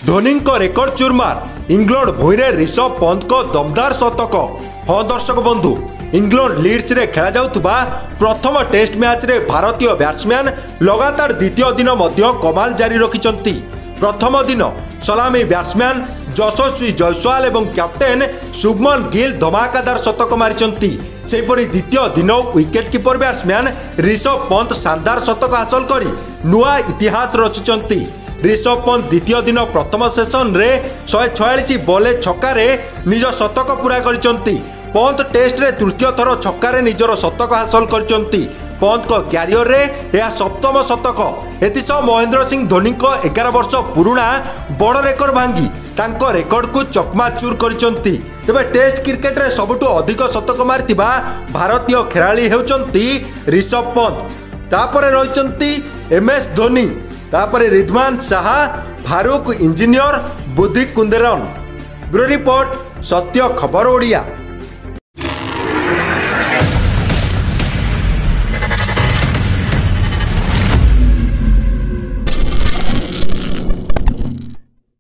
धोनी को record चुरमार England भूईरे Rishabh Pant को दमदार शतक। हाँ दर्शक बंधु, इंग्लैंड लीड्स रे खेला जाउथुबा प्रथम टेस्ट मैच रे भारतीय बैट्समैन लगातार द्वितीय दिन मध्य कमाल जारी रखिचंती। प्रथम दिन सलामी बैट्समैन यशस्वी जयसवाल एवं कैप्टेन शुभमन गिल धमाकादार शतक मारिचंती। सेहीपरि द्वितीय दिन wicket keeper batsman Rishabh Pant शानदार शतक हासिल करी नुआ इतिहास रचिचंती। ऋषभ पंत द्वितीय दिन प्रथम सेशन रे 146 बॉल छक्का निज शतक पूरा करिचंती। पंत टेस्ट रे तृतीय थर छक्का निजर शतक हासिल करिचंती। पंत को क्यारियर रे यह सप्तम शतक। एतिसह महेंद्र सिंह धोनी को 11 वर्ष पुराणा बड़ रेकर्ड भांगी तांको रेकर्ड को चकमाचूर करिचंती। तेबे टेस्ट क्रिकेट रे सबुठु अधिक शतक मारिथिबा भारतीय खेलाड़ी हेउचंती ऋषभ पंत, तापरे रहिचंती MS धोनी, तापरे रिद्वान साहा, फारूक इंजीनियर, बुद्धि कुंदरन। ब्यूरो रिपोर्ट, सत्य खबर ओडिया।